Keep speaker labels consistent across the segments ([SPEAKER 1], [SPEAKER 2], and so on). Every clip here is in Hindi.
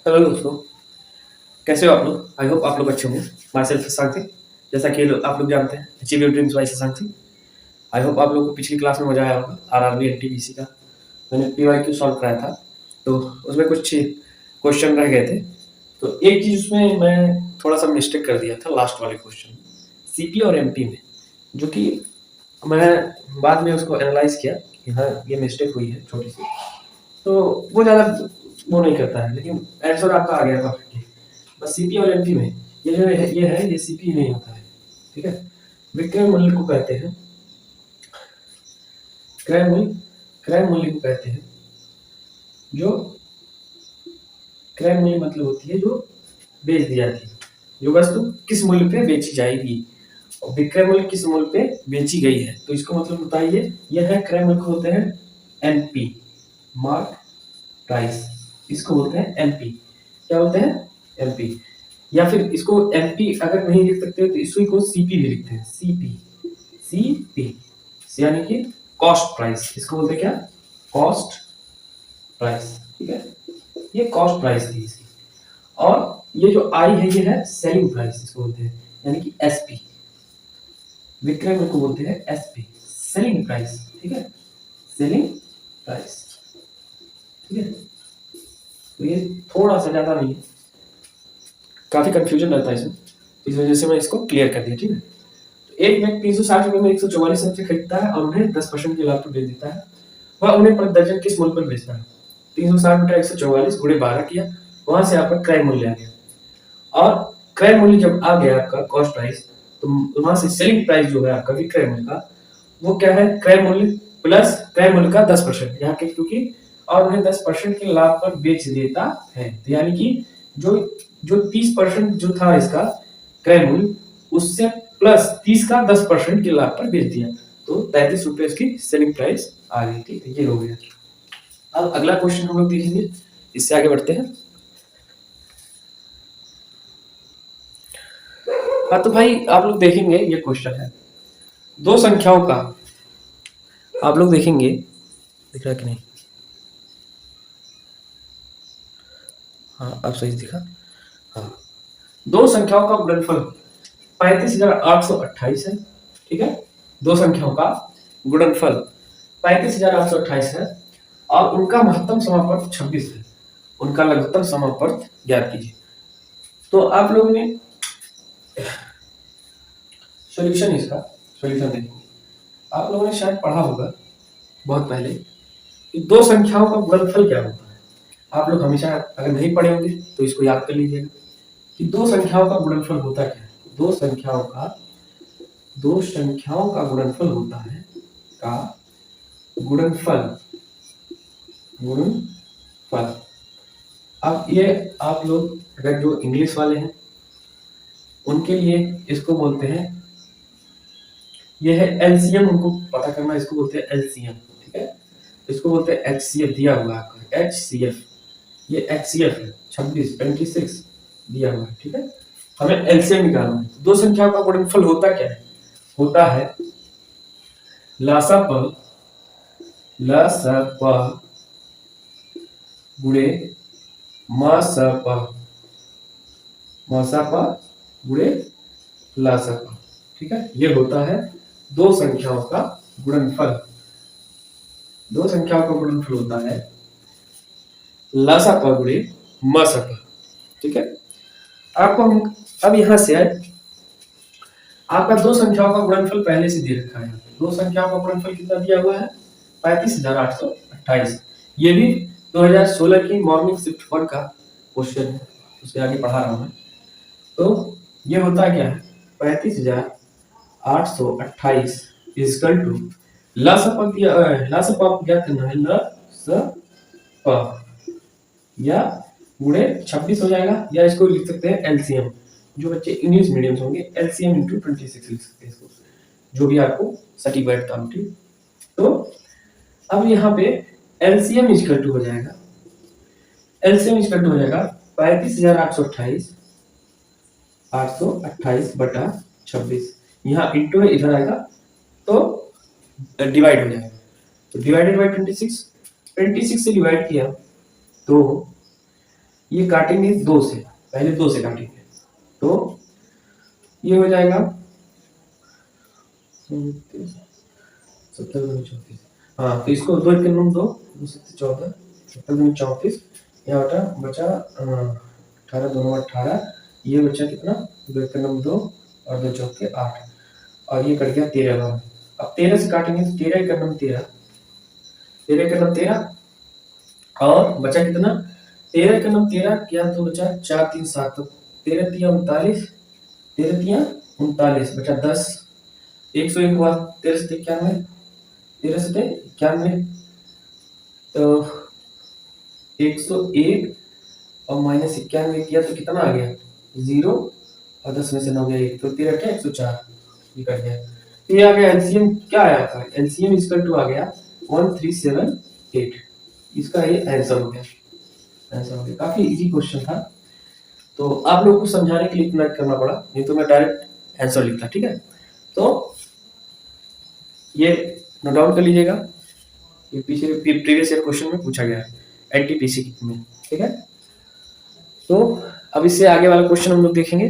[SPEAKER 1] हेलो दोस्तों, कैसे हो आप लोग? आई होप आप लोग अच्छे होंगे। Myself Shashanti. जैसा कि आप लोग जानते हैं, achieve your dreams by Shashanti. I hope आप लोगों को पिछली क्लास में मजा आया होगा। आरआरबी एनटीपीसी का मैंने पीवाईक्यू सॉल्व कराया था, तो उसमें कुछ क्वेश्चन रह गए थे। तो एक चीज उसमें मैं थोड़ा सा मिस्टेक कर दिया था लास्ट वाले क्वेश्चन में, सीपी और एमपी में, जो कि मैं बाद में उसको एनालाइज किया कि हाँ ये मिस्टेक हुई है छोटी सी। तो वो ज़्यादा वो नहीं करता है, लेकिन आंसर आपका आ गया परफेक्टली। बस सीपी और एमपी में ये जो है ये सीपी नहीं होता है। ठीक है। विक्रय मूल्य को कहते हैं क्रय मूल्य। क्रय मूल्य को कहते हैं जो क्रय मूल्य मतलब होती है जो बेच दी जाती है, जो वस्तु किस मूल्य पे बेची जाएगी, और विक्रय मूल्य किस मूल्य पे बेची गई है। तो इसको मतलब बताइए, यह है क्रय मूल्य को होते हैं एनपी, मार्क प्राइस। इसको बोलते हैं एमपी। क्या बोलते हैं? एमपी। या फिर इसको एमपी अगर नहीं लिख सकते तो इसी को सीपी भी लिखते हैं, सीपी। सीपी यानी कि कॉस्ट प्राइस। इसको बोलते हैं क्या? Cost price. ठीक है, ये कॉस्ट प्राइस थी इसकी। और ये जो आई है ये है सेलिंग प्राइस, इसको बोलते हैं, यानी कि एसपी। विक्रय मूल्य को बोलते हैं एसपी, सेलिंग प्राइस। ठीक है, सेलिंग प्राइस। ठीक है, तो ये थोड़ा सा ज्यादा नहीं है, काफी कंफ्यूजन रहता है इसमें, इस वजह से मैं इसको क्लियर कर दिया। ठीक है, तो एक व्यक्ति 360 रुपए में 144 सब्जी खरीदता है और उन्हें 10% के लाभ पर बेच देता है। वह उन्हें प्रति दर्जन किस मूल्य पर बेचता है? 360 बटा 144 गुणे 12 किया, वहां से आपका क्रय मूल्य आ गया। और क्रय मूल्य जब आ गया आपका कॉस्ट प्राइस, तो वहां से सेलिंग प्राइस जो है आपका विक्रय मूल्य का, वो क्या है? क्रय मूल्य प्लस क्रय मूल्य का 10%, यहाँ के क्योंकि और उन्हें 10% के लाभ पर बेच देता है। तो यानी कि जो जो 30% जो था इसका क्रय मूल्य, उससे प्लस 30 का 10% के लाभ पर बेच दिया, तो 33 रुपए इसकी सेलिंग प्राइस आ गई। ठीक है, ये हो गया। अब अगला क्वेश्चन हम लोग देखेंगे, इससे आगे बढ़ते हैं। हाँ तो भाई आप लोग देखेंगे, ये क्वेश्चन है दो संख्याओं का। आप लोग देखेंगे, दिख रहा कि नहीं? हाँ अब सही दिखा। हाँ, दो संख्याओं का गुणनफल 35,828 है। ठीक है, दो संख्याओं का गुणनफल 35,828 है और उनका महत्तम समापवर्त 26 है। उनका लघुत्तम समापवर्त ज्ञात कीजिए। तो आप लोग ने सॉल्यूशन इसका सॉल्यूशन देखेंगे। आप लोगों ने शायद पढ़ा होगा बहुत पहले कि दो संख्याओं का गुणनफल क्या होता है। आप लोग हमेशा अगर नहीं पढ़े होंगे तो इसको याद कर लीजिएगा कि दो संख्याओं का गुणनफल होता क्या है। दो संख्याओं का गुणनफल होता है का गुणनफल। अब ये आप लोग अगर जो इंग्लिश वाले हैं उनके लिए इसको बोलते हैं, ये है एलसीएम, उनको पता करना, इसको बोलते हैं एलसीएम। ठीक है, इसको बोलते हैं एचसीएफ, दिया हुआ है आपका एचसीएफ। ये एचसीएफ है 26 दिया हुआ है। ठीक है, हमें एलसीएम निकालना है। दो संख्याओं का गुणनफल होता क्या है? होता है लसाप गुणे मसप गुणे लसप। ठीक है, ये होता है दो संख्याओं का गुणनफल। दो संख्याओं का गुणनफल होता है लसाप गुणे मसप। ठीक है, आपको हम अब यहां से आपका दो संख्याओं का गुणनफल पहले से दे रखा है। दो संख्याओं का गुणनफल कितना दिया हुआ है? 35,828। ये भी 2016 की मॉर्निंग शिफ्ट 1 का क्वेश्चन है, उसके आगे पढ़ा रहा हूं मैं। तो ये होता क्या है? 35,828 इक्वल टू लसप क्या करना है? लसप या गुणे 26 हो जाएगा, या इसको लिख सकते हैं एलसीएम। जो बच्चे इंग्लिश मीडियम होंगे एलसीएम इंटू 26 लिख सकते हैं इसको, जो भी आपको सटीक बैठता हो। ठीक, तो अब यहाँ पे एलसीएम इक्वल टू हो जाएगा, एलसीएम इक्वल टू हो जाएगा 35,828 बटा 26। यहाँ इंटू है, इधर आएगा तो डिवाइड हो जाएगा, तो डिवाइडेड बाय 26 से डिवाइड किया तो ये काटेंगे 2 से, पहले 2 से काटेंगे तो ये हो जाएगा 70 हाँ, तो इसको 2 एक 9 2 14 70 34 यहाँ बचा 18 2 18, ये बचा कितना 2 एक 9 2 और 2 चौके 8 और ये कट गया 13 बार। अब 13 से काटेंगे तो 13 एक 9 13, 13 एक 9 13 और बचा कितना 13 एक 9 13 क्या तो बचा 4 3 7, तो 13 3 39, 13 3 39 बचा 10, 101 हुआ 13 से 91, 13 से 91 तो 101 और माइनस 91 किया तो कितना आ गया 0 और 10 में से 9 गया 1, तो 13 क्या 104, ये कट गया। तो ये आ गया एलसीएम, क्या आया आपका एलसीएम इक्वल टू आ गया 1378। इसका ये आंसर हो गया, आंसर हो गया। काफी इजी क्वेश्चन था, तो आप लोगों को समझाने के लिए इतना करना पड़ा, नहीं तो मैं डायरेक्ट आंसर लिखता। ठीक है, तो ये नोट डाउन कर लीजिएगा, ये पीछे प्रीवियस ईयर क्वेश्चन में पूछा गया है एनटीपीसी में। ठीक है, तो अब इससे आगे वाला क्वेश्चन हम लोग देखेंगे।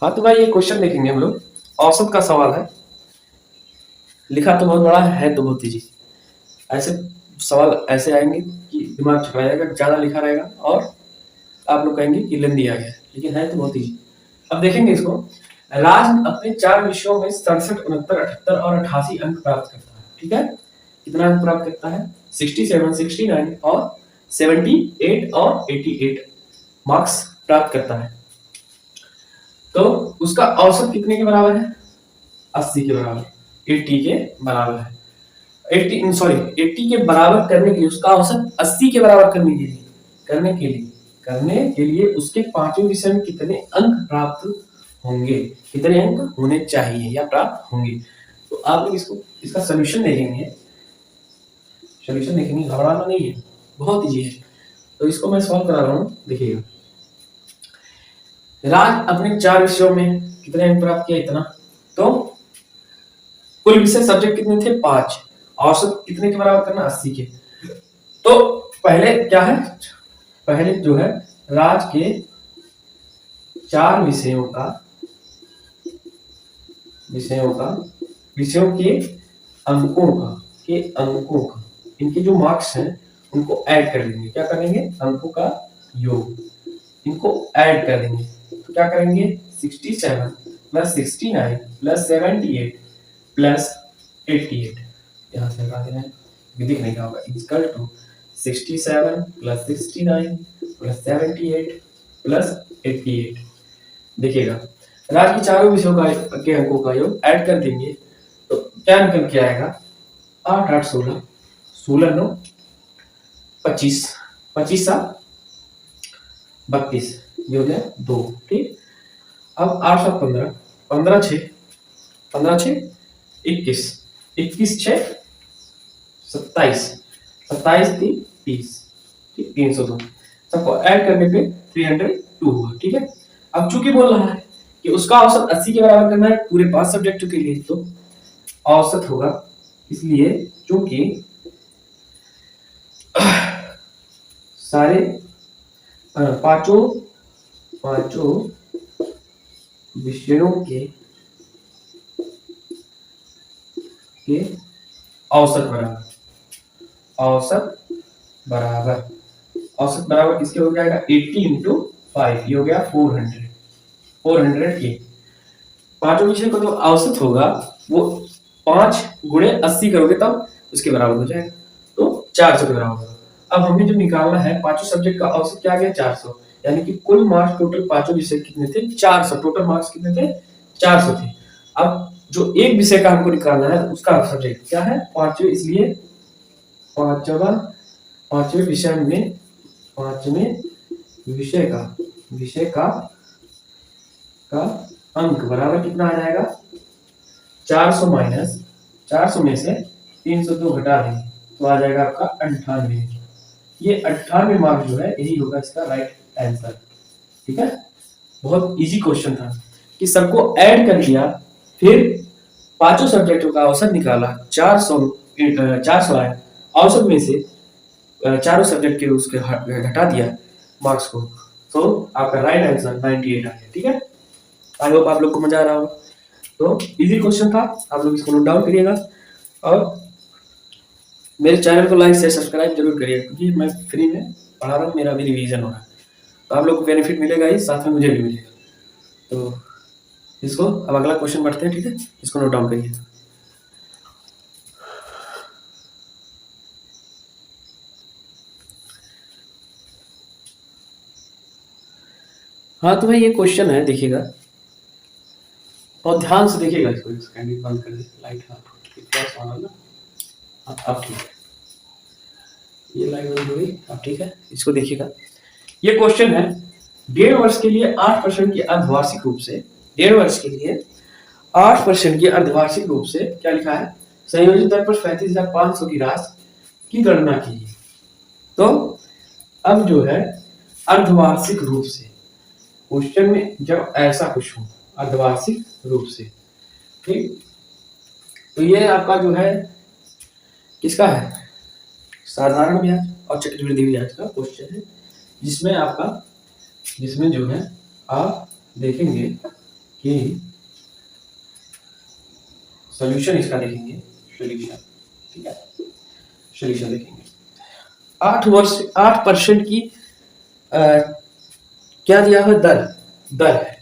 [SPEAKER 1] हाँ तो भाई ये क्वेश्चन देखेंगे हम लोग, औसत का सवाल है, लिखा तो बहुत बड़ा है तो बहुत इजी। ऐसे सवाल ऐसे आएंगे कि दिमाग चकरा जाएगा, ज्यादा लिखा रहेगा और आप लोग कहेंगे कि लेंदी आ गया, लेकिन है तो बहुत इजी। अब देखेंगे इसको, राज अपने 4 विषयों में 67 69 78 और 88 अंक प्राप्त करता है। ठीक है, कितना अंक प्राप्त करता है 67 69 और 78 और 88 मार्क्स प्राप्त करता है, तो उसका औसत कितने के बराबर है 80 के बराबर, 80 के बराबर है। 80 के बराबर करने के लिए उसका औसत 80 के बराबर करने के लिए उसके 5वें विषय में कितने अंक प्राप्त होंगे, कितने अंक होने चाहिए या प्राप्त होंगे। तो आप लोग इसको इसका सोल्यूशन देखेंगे, घबराना नहीं है, बहुत इजी है। तो इसको मैं सॉल्व करा रहा हूँ, देखिएगा। राज अपने 4 विषयों में कितने अंक प्राप्त किया इतना, तो कुल विषय सब्जेक्ट कितने थे 5, औसत कितने के बराबर करना 80 के। तो पहले क्या है, पहले जो है राज के 4 विषयों के अंकों का इनके जो मार्क्स हैं उनको ऐड कर देंगे। क्या करेंगे, अंकों का योग, इनको ऐड कर देंगे। तो क्या करेंगे 67 प्लस 69 प्लस 78 प्लस 88, यहाँ से लगा देना है, दिख नहीं होगा, equal to 67 plus 69 plus 78 plus 88। देखिएगा राज की चारों विषयों के अंकों का योग ऐड कर देंगे तो क्या निकल के आएगा 8 8 16 16 9 25 25 7 32, ये हो गया 2। ठीक, अब 8 7 15 15 6 15 6 21 21 6 27 27 3 30, ठीक 302, सबको ऐड करने पे 302 हुआ। ठीक है, अब चूंकि बोल रहा है कि उसका औसत 80 के बराबर करना है पूरे 5 सब्जेक्ट के लिए, तो औसत होगा, इसलिए चूंकि सारे पांचों विषयों के औसत बराबर किसके हो जाएगा 80 इंटू 5, ये हो गया 400 के। पांचों विषय का जो औसत होगा वो 5 गुणे 80 करोगे तब उसके बराबर हो जाएगा, तो 400 के बराबर होगा। अब हमें जो निकालना है पांचों सब्जेक्ट का औसत क्या आ गया 400, यानी कि कुल मार्क्स टोटल पांचों विषय कितने थे 400, टोटल मार्क्स कितने थे 400 थे। अब जो एक विषय का हमको निकालना है उसका सब्जेक्ट क्या है 5वें, इसलिए पांचवें विषय का अंक बराबर कितना आ जाएगा 400 माइनस 400 में से 302 घटा देंगे तो आ जाएगा आपका 98। ये 98 मार्क्स जो है यही होगा इसका राइट आंसर। ठीक है, बहुत इजी क्वेश्चन था कि सबको ऐड कर दिया, फिर पांचों सब्जेक्टों का औसत निकाला 400 400 आया, औसत में से चारों सब्जेक्ट के उसके घटा दिया मार्क्स को, तो आपका राइट आंसर 98 आ गया। ठीक है, आई होप आप लोग को मजा आ रहा होगा। तो इजी क्वेश्चन था, आप लोग इसको नोट डाउन करिएगा और मेरे चैनल को लाइक से सब्सक्राइब जरूर करिएगा, क्योंकि मैं फ्री में पढ़ा रहा हूँ, मेरा भी रिवीजन हो रहा है, तो आप लोग को बेनिफिट मिलेगा ही, साथ में मुझे भी मिलेगा। तो इसको अब अगला क्वेश्चन बढ़ते हैं। ठीक है, इसको नोट डाउन करिए। हाँ, तो भाई ये क्वेश्चन है, देखिएगा और ध्यान से देखिएगा इसको। कैंडल बंद कर दे, लाइट ना। अब ठीक है, ये लाइट बंद हो गई, अब ठीक है। इसको देखिएगा, ये क्वेश्चन है 1.5 वर्ष के लिए 8% की अर्धवार्षिक रूप से, 1.5 वर्ष के लिए 8% की अर्धवार्षिक रूप से क्या लिखा है, संयोजित दर पर 35,500 की राशि की गणना कीजिए। तो अब जो है अर्धवार्षिक रूप से, क्वेश्चन में जब ऐसा कुछ हो अर्धवार्षिक रूप से, ठीक, तो ये आपका जो है किसका है, साधारण ब्याज और चक्रवृद्धि ब्याज का क्वेश्चन है, जिसमें जो है आप देखेंगे कि सॉल्यूशन इसका देखेंगे, सॉल्यूशन, ठीक है, सॉल्यूशन देखेंगे। 8% की क्या दिया है, दर है,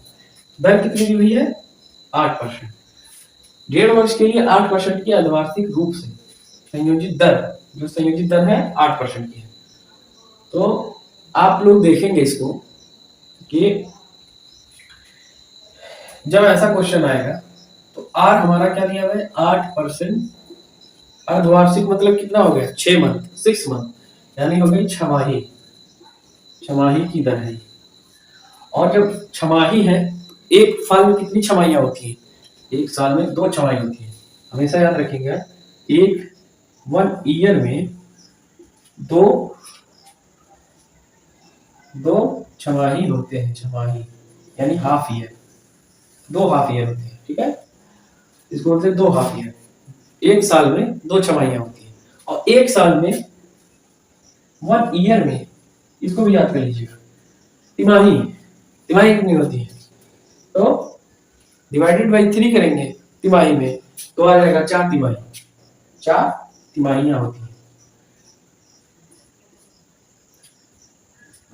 [SPEAKER 1] दर कितनी दी हुई है, 8%। 1.5 वर्ष के लिए 8% की अर्धवार्षिक रूप से संयोजित दर, जो संयोजित दर है 8% की है। तो आप लोग देखेंगे इसको कि जब ऐसा क्वेश्चन आएगा तो आर हमारा क्या दिया हुआ है, 8%। अर्धवार्षिक मतलब कितना हो गया, 6 मंथ, 6 मंथ, यानी हो गई छमाही, छमाही की दर है। और जब छमाही है, एक साल में कितनी छमाहियां होती हैं, एक साल में 2 छमाही होती है, हमेशा याद रखेंगे। एक 1 ईयर में दो छमाही होते हैं, छमाही यानी हाफ ईयर, 2 हाफ ईयर होते हैं। ठीक है, इसको बोलते हैं 2 हाफ ईयर। एक साल में 2 छमाहियां होती हैं, और एक साल में 1 ईयर में, इसको भी याद कर लीजिएगा, तिमाही, तिमाही कितनी होती है, तो डिवाइडेड बाई 3 करेंगे तिमाही में, तो आ जाएगा 4 तिमाही, 4 तिमाहियां होती हैं।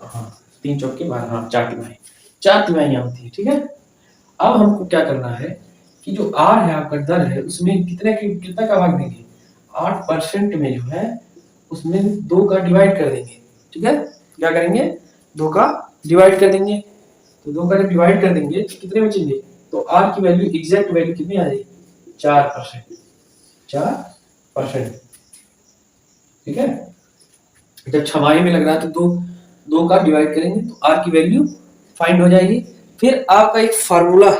[SPEAKER 1] हाँ, 3 चौके 12, हाँ 4 तिमाही, 4 तिमाहियां होती है। ठीक है, अब हमको क्या करना है कि जो आर है आपका दर है, उसमें कितना का भाग देंगे, 8% में जो है उसमें 2 का डिवाइड कर देंगे। ठीक है, क्या करेंगे, 2 का डिवाइड कर देंगे, तो 2 का जब डिवाइड कर देंगे तो कितने बचेंगे, तो आर की वैल्यू, एग्जैक्ट वैल्यू कितनी आ जाएगी, 4%, 4%। ठीक है, जब छमाही में लग रहा है तो 2 का डिवाइड करेंगे तो आर की वैल्यू फाइंड हो जाएगी। फिर आपका एक फार्मूला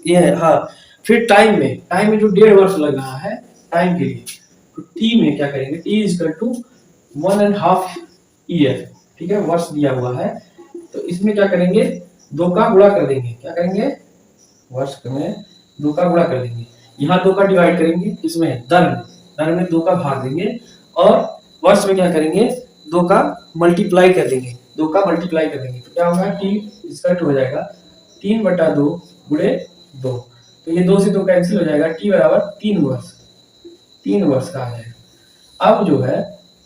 [SPEAKER 1] ये है, हाँ, फिर टाइम में जो 1.5 वर्ष लग रहा है टाइम के लिए, तो टी में क्या करेंगे, T is equal to 1.5 year. ठीक है, वर्ष दिया हुआ है, तो इसमें क्या करेंगे, 2 का गुणा कर देंगे, क्या करेंगे, वर्ष में 2 का गुणा कर देंगे, यहाँ 2 का डिवाइड करेंगे, इसमें दर में 2 का भाग देंगे, और वर्ष में क्या करेंगे, 2 का मल्टीप्लाई कर देंगे, 2 का मल्टीप्लाई कर देंगे, तो क्या होगा, टी इसका हो जाएगा 3/2 गुणे 2, तो ये 2 से 2 कैंसिल हो जाएगा, टी बराबर 3 वर्ष, 3 वर्ष का आ जाएगा। अब जो है,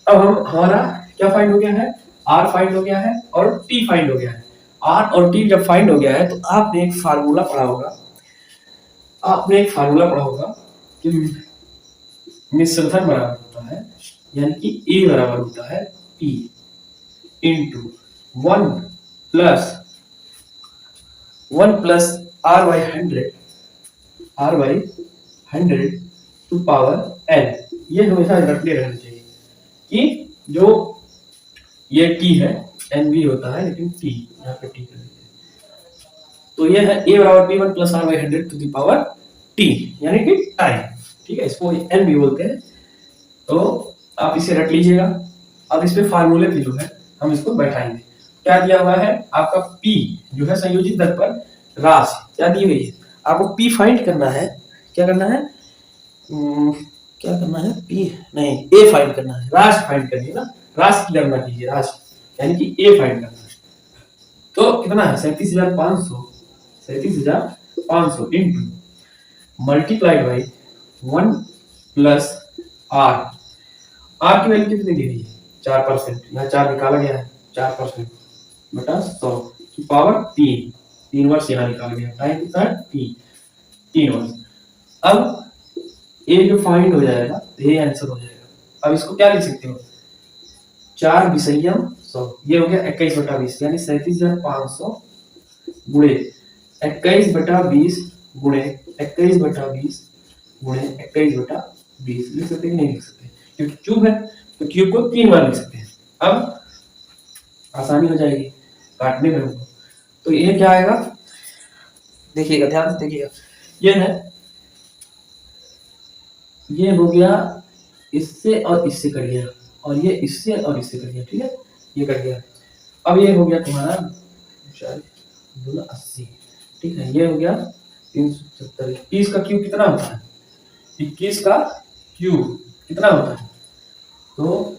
[SPEAKER 1] अब हमारा क्या फाइंड हो गया है, आर फाइंड हो गया है और टी फाइंड हो गया है। आर और टी जब फाइंड हो गया है तो आपने एक फार्मूला पढ़ा होगा, कि मिश्रधर्म बराबर होता है, यानी कि ए बराबर होता है P into 1 plus R by 100 to power N. ये हमेशा रटते रहना चाहिए कि जो ये टी है, एन भी होता है लेकिन टी यहाँ पे टी कर देते हैं, तो ये है ए बराबर P 1 plus R by 100 to the power T, यानी कि टाइम। ठीक है, इसको एन भी बोलते हैं, तो आप इसे रट लीजिएगा। अब इस पे फार्मूले पे जो है हम इसको बैठाएंगे। क्या दिया हुआ है आपका, पी जो है संयोजित दर पर राशि क्या दी हुई है, आपको पी फाइंड करना है, क्या करना है, क्या करना है, पी नहीं ए फाइंड करना है, राशि फाइंड करनी है ना, राशि की गणना कीजिए, राशि यानी कि ए फाइंड करना है। तो कितना है 37,500, 37,500 into multiplied by 1 plus R, R की वैल्यू कितनी दी गई है 4%, यहाँ 4 निकाला गया है, 4% बटा 100 की पावर 3, 3 वर्ष यहाँ निकाला गया, टाइम कितना है 3 वर्ष। अब ये जो फाइंड हो जाएगा ये आंसर हो जाएगा। अब इसको क्या लिख सकते हो, 4 विषयम 100, ये हो गया 21/20 यानी 37,500 गुणे 21/20 गुणे 21/20 गुणे 21/20 लिख सकते हैं, नहीं लिख सकते क्योंकि क्यूब है तो क्यूब को 3 बार लिख सकते हैं। अब आसानी हो जाएगी काटने में हमको। तो ये क्या आएगा, देखिएगा ध्यान से देखिएगा, ये है, ये हो गया इससे और इससे कट गया, और ये इससे और इससे कट गया, ठीक है, ये कट गया। अब ये हो गया तुम्हारा 80, ठीक है, ये हो गया 370। 21 का क्यूब कितना होता है, 21 का क्यूब कितना होता है, तो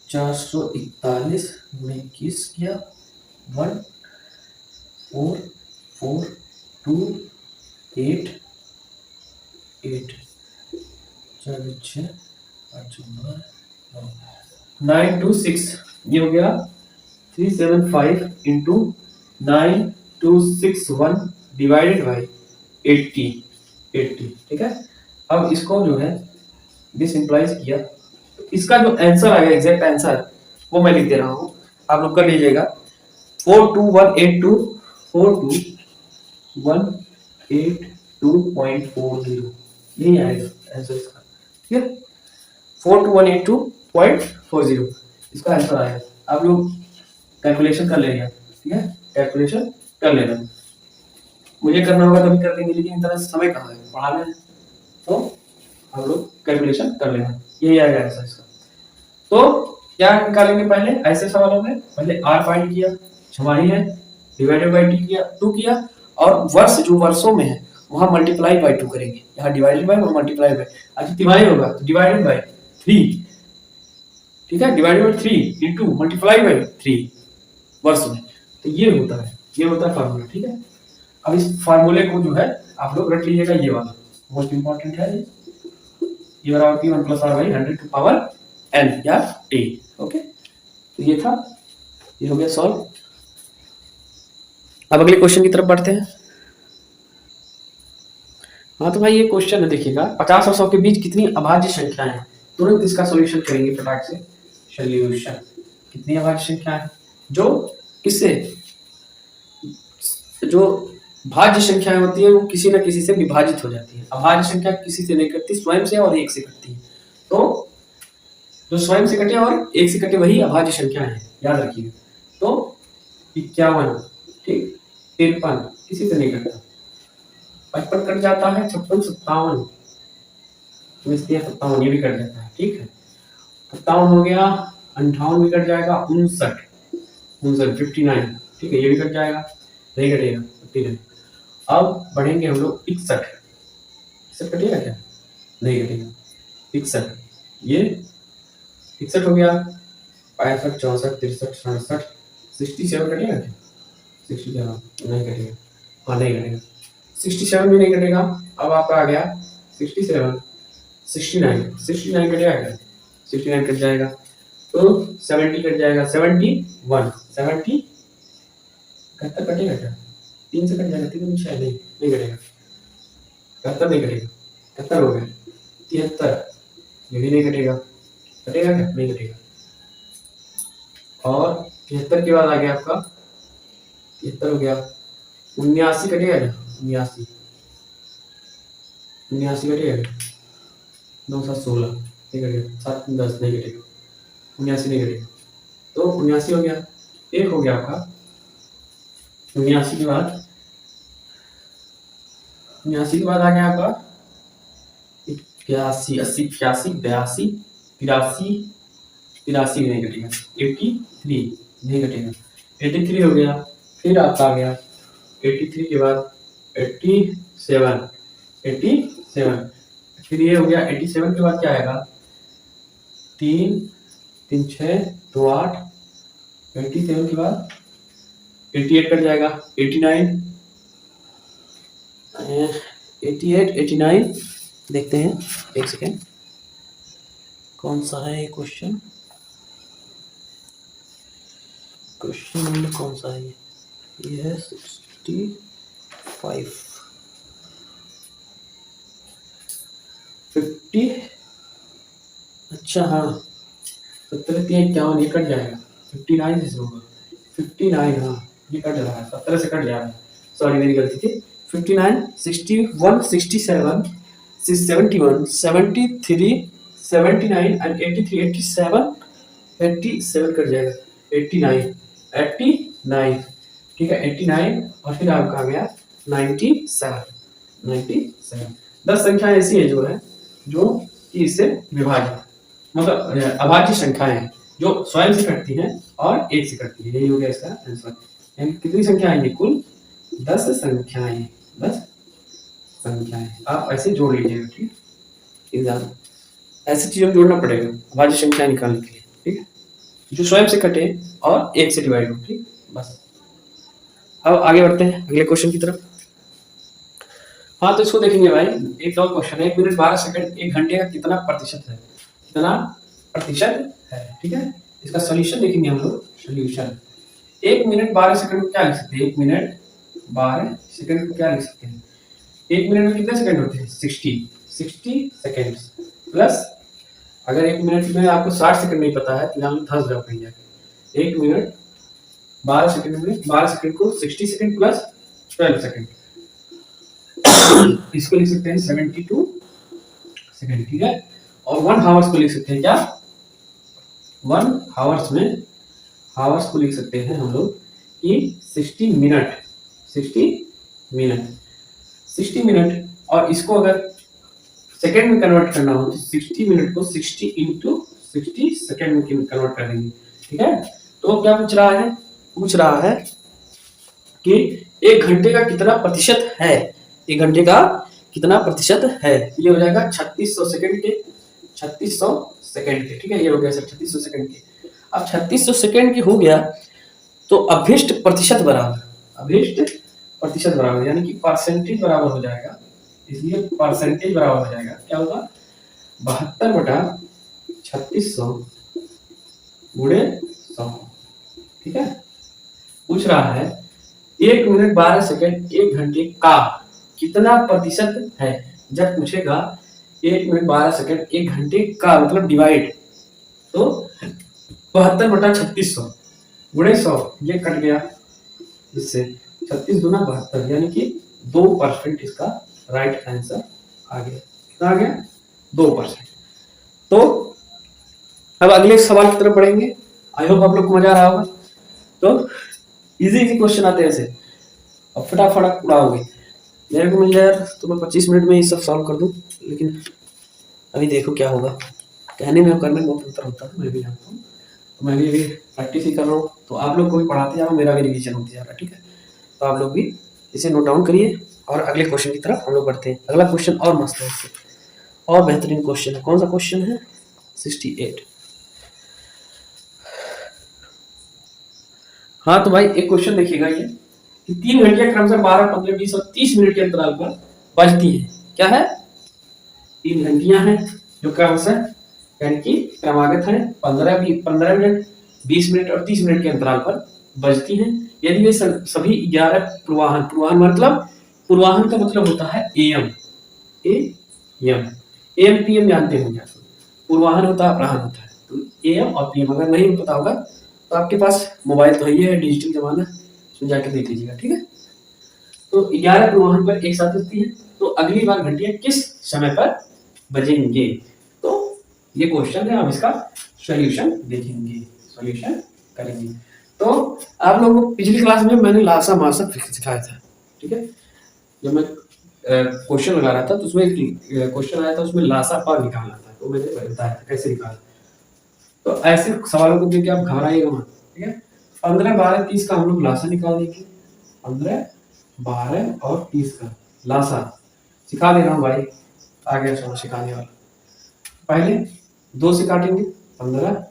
[SPEAKER 1] 441 गुणे 21 किया 14428 926, ये हो गया 375 इंटू 9261 डिवाइडेड बाई 80, ठीक है। अब इसको जो है दिस इंप्लाइज किया, तो इसका जो आंसर आएगा एग्जैक्ट आंसर वो मैं लिख दे रहा हूँ, आप लोग कर लीजिएगा 42182 42182.40, यही आएगा आंसर इसका, ठीक है 42182.40 इसका आंसर आएगा। आप लोग कैलकुलेशन कर लेंगे, ठीक है, कैलकुलेशन कर लेना, मुझे करना होगा तभी कर लेंगे, लेकिन इतना समय कहाँ है पढ़ाना है, तो हम लोग कैलकुलेशन कर लेना, यही आएगा आंसर इसका। तो क्या निकालेंगे, पहले ऐसे सवालों में पहले आर फाइंड किया, छमाही है, डिवाइडेड बाई टी किया 2 किया, और वर्ष जो वर्षों में है वहां मल्टीप्लाई बाई 2 करेंगे, यहाँ डिवाइडेड बाई और मल्टीप्लाई बाई, अच्छा तिमाही होगा तो डिवाइडेड बाई 3, ठीक है, divided by 3 into multiply by 3 वर्ष में, तो ये होता है फार्मूला, ठीक है। अब इस फार्मूले को जो है आप लोग रख लीजिएगा, ये वाला बहुत इंपॉर्टेंट है, ये बराबर p 1 + r / 100 to power n या t, ओके। तो ये था, ये हो गया सॉल्व। अब अगले क्वेश्चन की तरफ बढ़ते हैं। हाँ तो भाई ये क्वेश्चन है, देखिएगा 50 और 100 के बीच कितनी अभाज्य संख्याएं हैं, तुरंत इसका सॉल्यूशन करेंगे फटाक से। सॉल्यूशन, कितनी अभाज्य संख्या है, जो किससे, जो भाज्य संख्याएं होती है वो किसी न किसी से विभाजित हो जाती है, अभाज्य संख्या किसी से नहीं करती, स्वयं से और एक से करती है। तो जो स्वयं से कटे और एक से कटे वही अभाज्य संख्या है, याद रखिए। तो 51, ठीक, 53 किसी से नहीं कटता, 55 कट जाता है, 56, 57, 57 ये भी कट जाता है, ठीक है, 57 हो गया, 58 भी कट जाएगा, 59 59, ठीक है, ये भी कट जाएगा, नहीं कटेगा 59। अब बढ़ेंगे हम लोग 61, कटेगा क्या, नहीं कटेगा, 61 ये 61 हो गया, 65, 64, 63, 67, 67 कटेगा क्या, 67 नहीं कटेगा, हाँ नहीं कटेगा, 67 भी नहीं कटेगा। अब आपका आ गया 67, 69, 69 कटेगा क्या, 69 कट जाएगा, तो 70 कट जाएगा, 71, 70 कटेगा क्या, 3 से कट जाएगा, 3 में शायद नहीं कटेगा, 71 नहीं कटेगा, 71 हो गया, 73 ये भी नहीं कटेगा, कटेगा क्या, नहीं कटेगा। और 73 के बाद आ गया आपका 73 हो गया, 79 कटेगा क्या, 79 कटेगा क्या, 9 7 16 नहीं कटेगा, 7 10 नहीं कटेगा, 79 नहीं कटेगा, तो 79 हो गया, एक हो गया आपका 79 के बाद, 79 के बाद आ गया आपका 81, 80, 81, 82, 83 नहीं कटेगा, 83 नहीं कटेगा, 83 हो गया, फिर आपका आ गया 83 के बाद 87, फिर ये हो गया 87 के बाद क्या आएगा, 3 3 6 2 8, 87 के बाद 88 कट जाएगा, 89 88 89 देखते हैं, एक सेकेंड कौन सा है ये क्वेश्चन, क्वेश्चन नंबर कौन सा है ये है 65 50, अच्छा हाँ 70 51 ये कट जाएगा, 59 से होगा, 59 हाँ ये कट रहा है, 17 से कट जाएगा, सॉरी मेरी गलती थी, 59 61 67 71 73 79 एंड 83 87 कट जाएगा, 89 ठीक है, 89 और फिर आपका आ गया 97 10 संख्याएं ऐसी है जो है जो कि इससे विभाजित, मतलब अभाज्य संख्याएं हैं जो स्वयं से कटती हैं और एक से कटती है, यही हो गया इसका आंसर। यानी कितनी संख्या आएंगी, कुल 10 संख्याएं, 10 संख्याएं आप ऐसे जोड़ लीजिएगा, ठीक है, ऐसी चीजों में जोड़ना पड़ेगा अभाज्य संख्या निकालने के लिए, ठीक है, जो स्वयं से कटे और एक से डिवाइड हो, ठीक, बस। अब आगे बढ़ते हैं अगले क्वेश्चन की तरफ। हाँ तो इसको देखेंगे भाई, एक और क्वेश्चन है, 1 मिनट 12 सेकंड 1 घंटे का कितना प्रतिशत है, कितना प्रतिशत है, ठीक है, इसका सॉल्यूशन देखेंगे हम लोग, सॉल्यूशन 1 मिनट 12 सेकंड को क्या लिख सकते हैं, 1 मिनट 12 सेकंड को क्या लिख सकते हैं, 1 मिनट में कितने सेकंड होते हैं, 60 सेकंड प्लस, अगर 1 मिनट में आपको 60 सेकंड नहीं पता है तो यहाँ धंस जाओ कहीं जाके, 1 मिनट 12 सेकंड में 12 सेकंड को 60 सेकंड प्लस 12 सेकंड, इसको लिख सकते हैं 72 सेकंड, ठीक है, और 1 हावर्स को लिख सकते हैं क्या, 1 हावर्स में हावर्स को लिख सकते हैं हम लोग कि 60 मिनट 60 मिनट, और इसको अगर सेकंड में कन्वर्ट करना हो तो 60 मिनट को 60 इंटू 60 सेकंड में कन्वर्ट कर देंगे, ठीक है। तो क्या पूछ रहा है, पूछ रहा है कि 1 घंटे का कितना प्रतिशत है, 1 घंटे का कितना प्रतिशत है, ये हो जाएगा 3600 सेकंड के, 3600 सेकंड के, ठीक है, ये हो गया सर 3600 सेकंड के। अब 3600 सेकंड की हो गया तो अभिष्ट प्रतिशत बराबर, अभिष्ट प्रतिशत बराबर यानी कि परसेंटेज बराबर हो जाएगा, इसलिए परसेंटेज बराबर हो जाएगा, क्या होगा 72/3600 गुणे 100, ठीक है। पूछ रहा है 1 मिनट 12 सेकंड 1 घंटे का कितना प्रतिशत है, जब पूछेगा 1 मिनट 12 सेकंड 1 घंटे का मतलब डिवाइड, तो 72/3600 गुणे 100, ये कट गया इससे, 36 दूना 72 यानी कि 2% इसका राइट आंसर आ गया, कितना आ गया 2%। तो अब अगले सवाल की तरफ बढ़ेंगे, आई होप आप लोग को मजा आ रहा होगा। तो इजी क्वेश्चन आते हैं ऐसे, अब फटाफट उड़ाओगे, मेरे को मिल जाए यार तो मैं 25 मिनट में ये सब सॉल्व कर दूं, लेकिन अभी देखो क्या होगा, कहने में और करने में बहुत अंतर होता है, मैं भी जानता हूँ, तो मैं भी अभी प्रैक्टिस ही कर रहा हूँ, तो आप लोग को भी पढ़ाते जा रहा हूँ, मेरा भी रिवीजन होते जा रहा है, ठीक है। तो आप लोग भी इसे नोट डाउन करिए और अगले क्वेश्चन की तरफ हम लोग बढ़ते हैं। अगला क्वेश्चन और मस्त है, इससे और बेहतरीन क्वेश्चन है, कौन सा क्वेश्चन है 68। हाँ तो भाई एक क्वेश्चन देखिएगा ये कि 3 घंटियां क्रमशः 12, 15, 20 और 30 मिनट के अंतराल पर बजती है, क्या है 3 घंटियां हैं जो क्रमशः यानी कि क्रमागत है 15 मिनट 20 मिनट और 30 मिनट के अंतराल पर बजती हैं, यदि वे सभी 11 पूर्वाहन मतलब पूर्वाहन का मतलब होता है एएम पीएम जानते होंगे, पूर्वाहन होता है अपराहन होता है, तो एएम और पीएम अगर नहीं पता होगा तो आपके पास मोबाइल तो ही है, डिजिटल जमाना, उसमें जाकर देख लीजिएगा, ठीक है। तो 11 पूर्वाहन पर एक साथ बजती है, तो अगली बार घंटियां किस समय पर बजेंगे, तो ये क्वेश्चन है, हम इसका सॉल्यूशन देखेंगे, सॉल्यूशन करेंगे। तो आप लोगों को पिछली क्लास में मैंने लासा मासा सिखाया था, ठीक है, जब मैं क्वेश्चन लगा रहा था तो उसमें क्वेश्चन आया था, उसमें लासा पा निकालना था, तो मैंने बताया था कैसे निकालना। तो ऐसे सवालों को देख के आप घबराइएगा मत, ठीक है। 15, 12, 30 का हम लोग लासा निकाल देंगे, 15, 12 और 30 का लासा सिखा दे रहा हूँ भाई, आ गया चलो सिखाने वाला। पहले 2 से काटेंगे 15,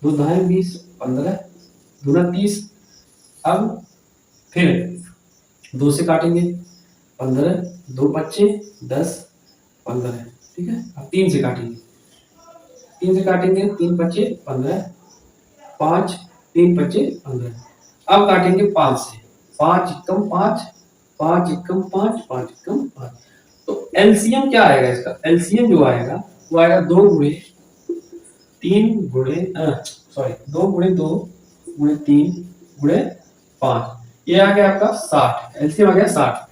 [SPEAKER 1] 2 दाएं 20, 15 दूना 30। अब फिर 2 से काटेंगे 15, 2 बच्चे 10, 15। ठीक है, अब 3 से काटेंगे, 3 से काटेंगे 3 बच्चे 15, 5 3 बच्चे 15। अब काटेंगे 5 से, 5 एकम 5, 5 एकम 5, 5 एकम 5। तो एलसीएम क्या आएगा इसका? एलसीएम जो आएगा वो आएगा 2 गुणे 3 गुणे सॉरी 2 गुणे 2 गुणे 3 गुणे 5। ये आ गया आपका 60। एलसीएम आ गया 60।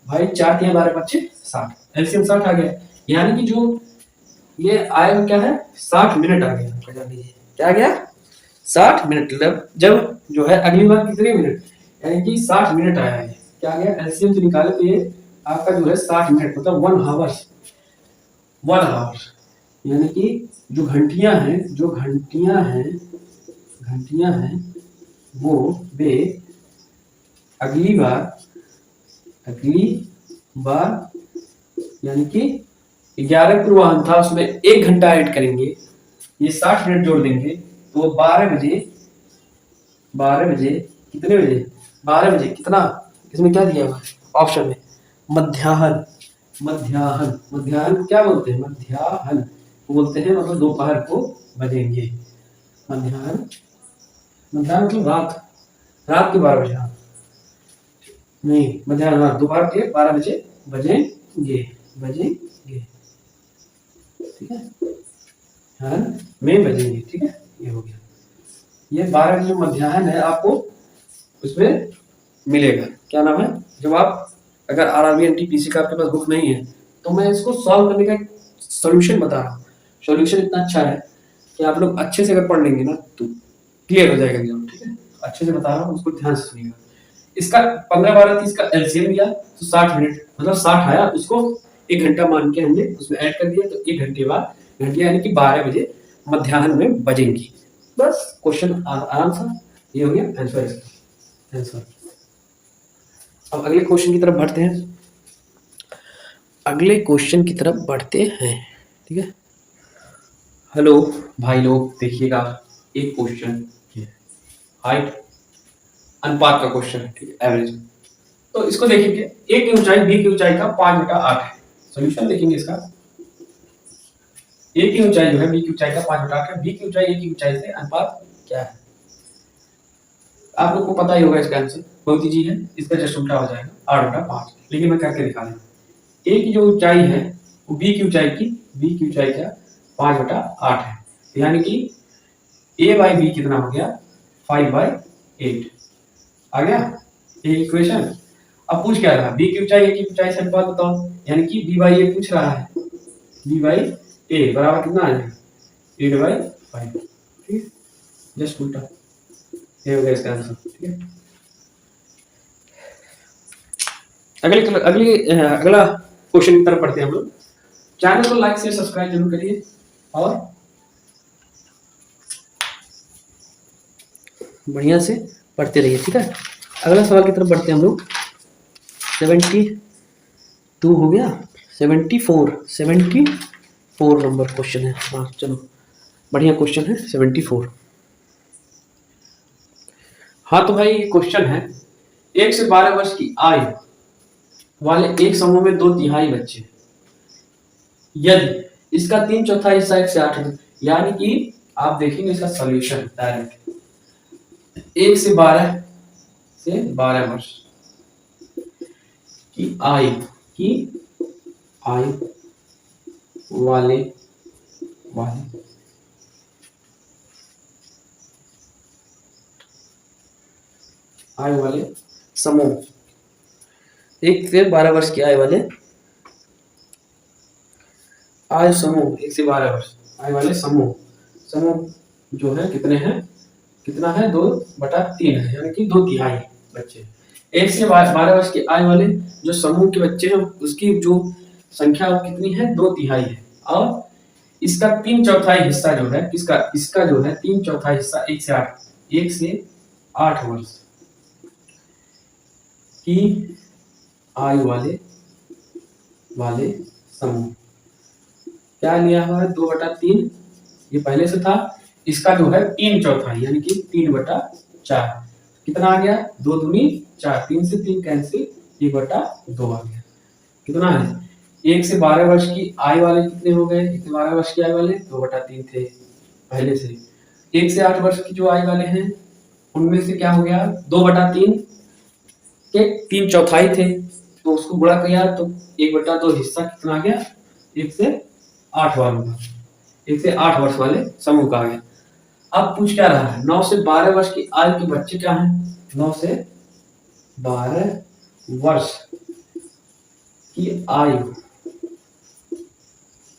[SPEAKER 1] भाई 4 3 12 बच्चे 60, एलसीएम 60 आ गया। यानी कि जो ये आया क्या है 60 मिनट आ गया आपका। जान लीजिए क्या आ गया 60 मिनट। मतलब जब जो है अगली बार कितने मिनट, यानी कि 60 मिनट आया है। क्या आ गया एलसीएम से निकाले तो ये आपका जो है 60 मिनट मतलब 1 आवर। 1 आवर यानी कि जो घंटियां हैं, जो घंटियां हैं वो वे अगली बार यानी कि 11 पूर्वाह्न था उसमें 1 घंटा ऐड करेंगे, ये 60 मिनट जोड़ देंगे तो 12 बजे कितने बजे 12 बजे कितना, इसमें क्या दिया हुआ है ऑप्शन में मध्याह्न। मध्याह्न को क्या बोलते हैं? मध्याह्न बोलते हैं मतलब दोपहर को बजेंगे। मध्याह्न मतलब रात के 12 बजे। हाँ नहीं मध्याह्न, हाँ दोपहर के 12 बजे बजेंगे। ठीक है, हाँ में बजेंगे। ठीक है, ये हो गया। ये 12 का जो मध्याह्न है आपको उसमें मिलेगा। क्या नाम है? जब आप अगर आरआरबी एनटीपीसी का आपके पास बुक नहीं है तो मैं इसको सॉल्व करने का सॉल्यूशन बता रहा हूँ। सॉल्यूशन इतना अच्छा है कि आप लोग अच्छे से अगर पढ़ लेंगे ना तो क्लियर हो जाएगा एग्जाम। ठीक है, अच्छे से बता रहा हूँ, उसको ध्यान से सुनिएगा। इसका 15 12 30 का एलसीएम लिया तो 60 मिनट मतलब 60 आया, उसको 1 घंटा मान के हमने उसमें ऐड कर दिया तो 1 घंटे बाद घंटे यानी कि 12 बजे मध्याह्न में बजेंगी। बस क्वेश्चन आराम सा ये हो गया आंसर इसका आंसर। अब अगले क्वेश्चन की तरफ बढ़ते हैं। ठीक है, हेलो भाई लोग देखिएगा, एक क्वेश्चन हाइट अनुपात का क्वेश्चन है। ठीक है, एवरेज। तो इसको देखेंगे, ए की ऊंचाई बी की ऊंचाई का 5/8 है। सॉल्यूशन देखेंगे इसका। ए की ऊंचाई जो है बी की ऊंचाई का 5/8 है, बी की ऊंचाई ए की ऊंचाई से अनुपात क्या है? आप लोग को पता ही होगा इसका आंसर, बहुत इजी है। इसका जस्ट उल्टा हो जाएगा 8/5, लेकिन मैं करके दिखा दूं। ए की जो ऊंचाई है वो बी की ऊंचाई का 5/8 है, यानी कि a बाई बी कितना हो गया 5/8 आ गया ये इक्वेशन। अब पूछ क्या रहा, बी की ऊंचाई ए की ऊंचाई से अनुपात बताओ, यानी कि बी बाई ए पूछ रहा है। बी बाई ए बराबर कितना आ जाएगा 8/5। ठीक है, जस्ट उल्टा ये हो गया इसका आंसर। ठीक है, अगला क्वेश्चन की तरफ पढ़ते हैं हम लोग। चैनल को लाइक शेयर सब्सक्राइब जरूर करिए और बढ़िया से पढ़ते रहिए। ठीक है, अगला सवाल की तरफ बढ़ते हैं हम लोग। 72 हो गया, 74 नंबर क्वेश्चन है। हाँ चलो बढ़िया क्वेश्चन है 74। हाँ तो भाई ये क्वेश्चन है, 1 से 12 वर्ष की आयु वाले एक समूह में 2/3 बच्चे, यदि इसका 3/4 हिस्सा 1 से 8 है, यानी कि आप देखेंगे इसका सॉल्यूशन डायरेक्ट। 1 से 12 वर्ष की आयु वाले समूह, 1 से 12 वर्ष की आयु वाले समूह, 1 से 12 वर्ष आयु वाले समूह जो है कितने हैं, कितना है 2/3 है, यानी कि 2/3 बच्चे। 1 से 12 वर्ष की आयु वाले जो समूह के बच्चे हैं उसकी जो संख्या कितनी है 2/3 है, और इसका 3/4 हिस्सा जो है इसका जो है 3/4 हिस्सा 1 से 8 वर्ष की आयु वाले समूह। क्या लिया हुआ है 2/3, ये पहले से था। इसका जो है 3/4 यानी कि 3/4 कितना आ गया 2 दूनी 4, 3 से 3 कैंसिल 1/2 आ गया। कितना है 1 से 12 वर्ष की आयु वाले कितने हो गए 1 से 12 वर्ष की आयु वाले 2/3 थे पहले से। 1 से 8 वर्ष की जो आयु वाले हैं उनमें से क्या हो गया 2/3 के 3/4 थे, तो उसको गुणा किया तो 1/2 हिस्सा कितना आ गया 1 से 8 वालों का, 1 से 8 वर्ष वाले समूह का आ गया। अब पूछ क्या रहा है 9 से 12 वर्ष की आयु के बच्चे क्या हैं 9 से 12 वर्ष की आयु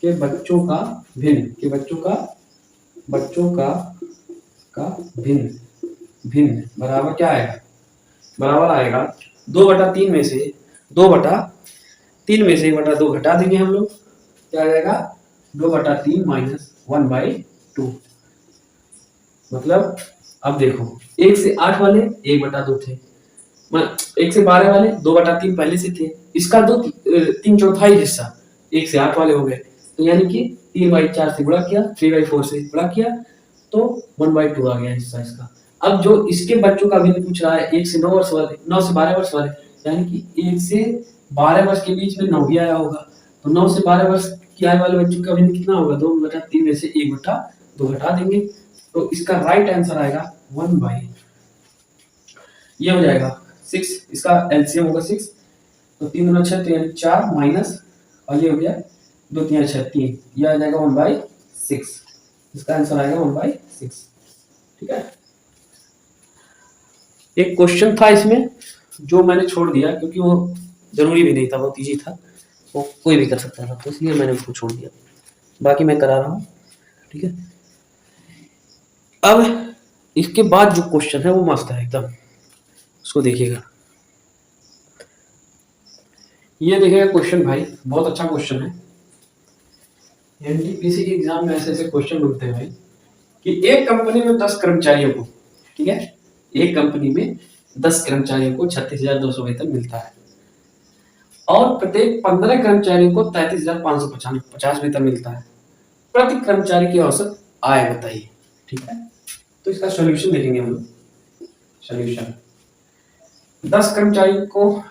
[SPEAKER 1] के बच्चों का भिन्न भिन्न बराबर क्या आएगा बराबर आएगा 2/3 में से 1/2 घटा देंगे हम लोग, क्या आ जाएगा 2/3 माइनस 1/2। मतलब अब देखो 1 से 8 वाले 1/2 थे, 1 से 12 वाले 2/3 पहले से थे, इसका 3/4 हिस्सा 1 से 8 वाले हो गए, तो यानी कि 3/4 से गुणा किया 3/4 से गुणा किया तो 1/2 आ गया हिस्सा इसका। अब जो इसके बच्चों का भिन्न पूछ रहा है 1 से 9 वर्ष वाले 9 से 12 वर्ष वाले, यानी कि 1 से 12 वर्ष के बीच में 9 भी आया होगा, तो 9 से 12 वर्ष की आयु वाले बच्चों का भिन्न कितना होगा 2/3 में से 1/2 घटा देंगे, तो इसका राइट आंसर आएगा 1/, ये हो जाएगा 6, इसका एलसीएम होगा 6, तो 3 दूना 6 तो यानी 4 माइनस और ये हो गया 2 3 6 3, ये आ जाएगा 1/6, इसका आंसर आएगा 1/6। ठीक है, एक क्वेश्चन था इसमें जो मैंने छोड़ दिया क्योंकि वो जरूरी भी नहीं था, बहुत इजी था, वो कोई भी कर सकता था, तो इसलिए मैंने उसको छोड़ दिया, बाकी मैं करा रहा हूँ। ठीक है, अब इसके बाद जो क्वेश्चन है वो मस्त है एकदम, उसको देखिएगा। ये देखिएगा क्वेश्चन भाई, बहुत अच्छा क्वेश्चन है। एनटीपीसी के एग्जाम में ऐसे ऐसे क्वेश्चन मिलते हैं भाई कि एक कंपनी में 10 कर्मचारियों को, ठीक है, एक कंपनी में 10 कर्मचारियों को 36,200 वेतन मिलता है और प्रत्येक 15 कर्मचारियों को 33,550 वेतन मिलता है, प्रति कर्मचारी की औसत आय बताइए। ठीक है, तो इसका सॉल्यूशन देखेंगे हम लोग। सॉल्यूशन 10 कर्मचारियों को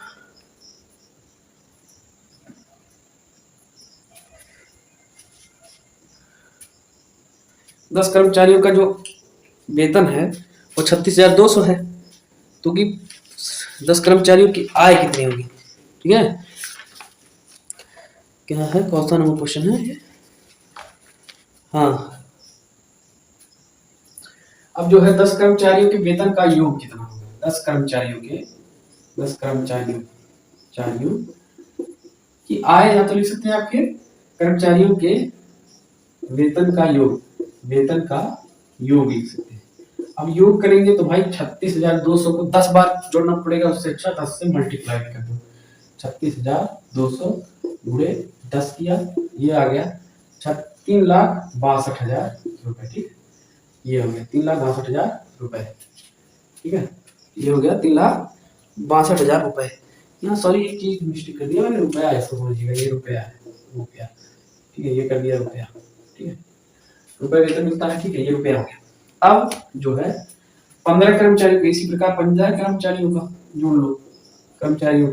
[SPEAKER 1] 10 कर्मचारियों का जो वेतन है वो 36,200 है, तो कि 10 कर्मचारियों की आय कितनी होगी। ठीक है, क्या है कौन सा नंबर क्वेश्चन है ये, हाँ, अब जो है 10 कर्मचारियों के वेतन का योग कितना होगा, 10 कर्मचारियों की आय, या तो लिख सकते हैं आप फिर कर्मचारियों के वेतन का योग लिख सकते हैं। अब योग करेंगे तो भाई 36,200 को 10 बार जोड़ना पड़ेगा, उससे अच्छा 10 से मल्टीप्लाई कर दो, 36,200 गुणे 10 किया, ये आ गया 3,62,000 रुपए। ठीक, ये हो गया 3,62,000 रुपए। ठीक है, ये हो गया 3,62,000 रुपए। यहाँ सॉरी एक चीज मिस्टेक कर दिया मैंने, रुपया है, इसको समझिएगा, ये रुपया है, रुपया। ठीक है, ये कर दिया रुपया। ठीक है, रुपये वेतन मिलता है, ठीक है, ये रुपया हो गया। अब जो है 15 कर्मचारियों को, इसी प्रकार 15 कर्मचारियों का जोड़ लो, कर्मचारियों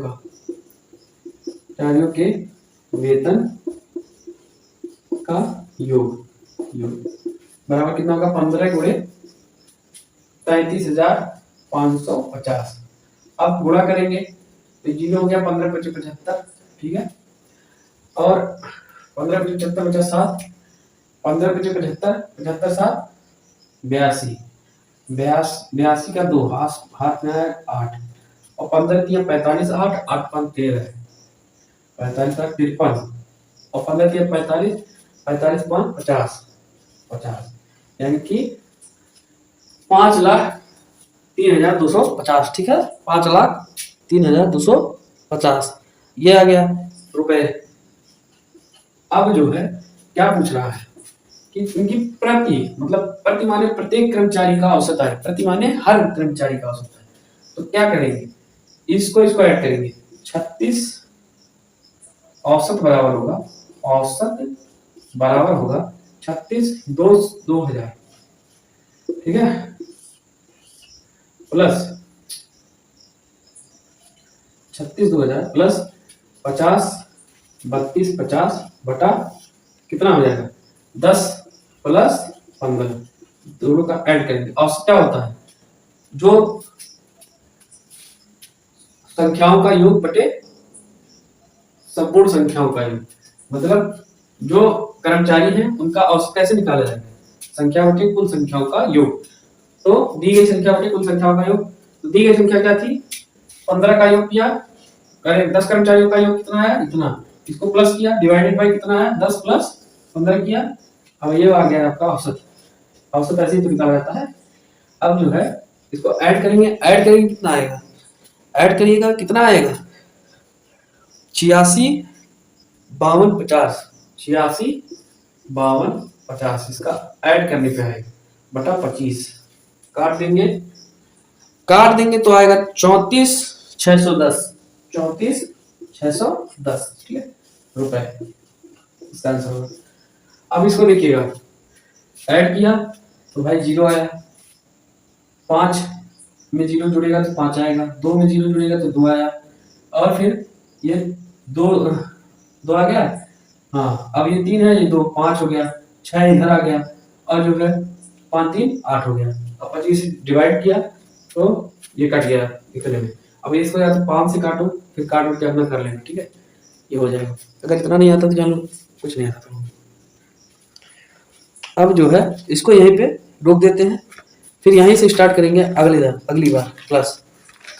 [SPEAKER 1] के वेतन का योग बराबर कितना होगा 15 गुणे 33,550। अब गुणा करेंगे तो जीरो हो गया 15 × 75। ठीक है, और 15 × 75 50 7, 15 × 75 75 7 82, 82 का 2 हाथ में है 8, और 15 3 45 8 8 5 13, 45 8 53, और 15 3 45 45 5 50, यानी कि 5,03,250। ठीक है, 5,03,250 ये आ गया रुपए। अब जो है क्या पूछ रहा है कि इनकी प्रति, मतलब प्रति माने प्रत्येक कर्मचारी का औसत आय, प्रति माने हर कर्मचारी का औसत आय, तो क्या करेंगे इसको ऐड करेंगे 36 औसत बराबर होगा औसत बराबर होगा 36 2 2000, ठीक है, प्लस 36 2000 प्लस 50 32 50 बटा कितना हो जाएगा 10 प्लस 15, दोनों का ऐड करेंगे। औसत क्या होता है, जो संख्याओं का योग बटे संपूर्ण संख्याओं का योग, मतलब जो कर्मचारी हैं उनका औसत कैसे निकाला जाएगा, संख्या बटे कुल संख्याओं का योग। तो दी गई संख्या बटे कुल संख्याओं का योग, तो दी गई संख्या क्या थी 15 का योग किया, 10 कर्मचारियों का योग कितना है इतना, इसको प्लस किया, डिवाइडेड बाय कितना है 10 प्लस 15 किया, अब ये आ गया आपका औसत। औसत ऐसे ही तो निकाला जाता है। अब जो है इसको ऐड करेंगे, ऐड करेंगे कितना आएगा, ऐड करिएगा कितना आएगा 86 52 50, 86 52 50, इसका ऐड करने पे आएगा बटा 25, काट देंगे, काट देंगे तो आएगा 34 610, 34 610, ठीक है रुपए, इसका आंसर होगा। अब इसको देखिएगा, ऐड किया तो भाई 0 आया, 5 में 0 जुड़ेगा तो 5 आएगा, 2 में 0 जुड़ेगा तो 2 आया, और फिर ये 2 आ गया, हाँ अब ये 3 है, ये 2 5 हो गया, 6 इधर आ गया, और जो है 5 3 8 हो गया। अब 25 डिवाइड किया तो ये कट गया इतने में। अब इसको या तो 5 से काटो, फिर काट के अपना कर लेना, ठीक है, ये हो जाएगा। अगर इतना नहीं आता तो जान लो कुछ नहीं आता तो। अब जो है इसको यहीं पे रोक देते हैं, फिर यहीं से स्टार्ट करेंगे अगली बार क्लास,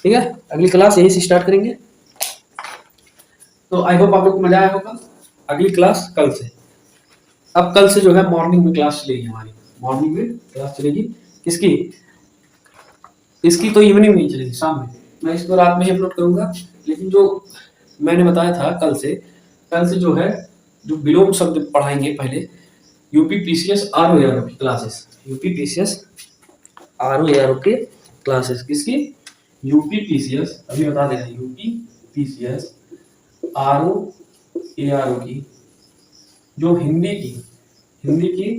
[SPEAKER 1] ठीक है, अगली क्लास यहीं से स्टार्ट करेंगे। तो आई होप आप लोग को मजा आया होगा। अगली क्लास कल से, अब कल से जो है मॉर्निंग में क्लास चलेगी हमारी, मॉर्निंग में क्लास चलेगी किसकी, इसकी तो इवनिंग में चलेगी, शाम में, मैं इसको रात में ही अपलोड करूंगा। लेकिन जो मैंने बताया था कल से जो है जो विलोम शब्द पढ़ाएंगे पहले, यूपी पीसीएस आरओ एआरओ की classes, UP PCS RO ARO के क्लासेस, किसकी, यूपी पीसीएस, अभी बता देना, यूपी पीसीएस आरओ एआरओ की, जो हिंदी की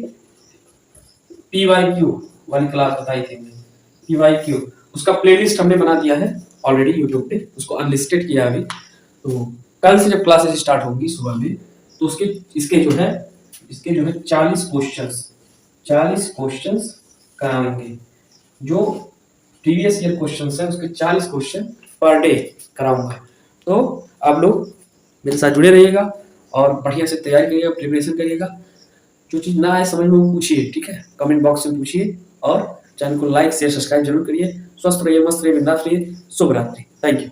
[SPEAKER 1] पीवाईक्यू वाली क्लास बताई थी मैंने, पीवाईक्यू, उसका प्लेलिस्ट हमने बना दिया है ऑलरेडी यूट्यूब पे, उसको अनलिस्टेड किया अभी। तो कल से जब क्लासेस स्टार्ट होंगी सुबह में, तो इसके जो है 40 क्वेश्चंस कराएंगे, जो प्रीवियस ईयर क्वेश्चंस है उसके 40 क्वेश्चन पर डे कराऊंगा। तो आप लोग मेरे साथ जुड़े रहिएगा और बढ़िया से तैयारी करिएगा, प्रिपरेशन करिएगा। जो चीज़ ना आए समझ में वो पूछिए, ठीक है, कमेंट बॉक्स में पूछिए, और चैनल को लाइक शेयर सब्सक्राइब जरूर करिए। स्वस्थ रहिए, मस्त रहिए, बिंदास रहिए। शुभ रात्रि, थैंक यू।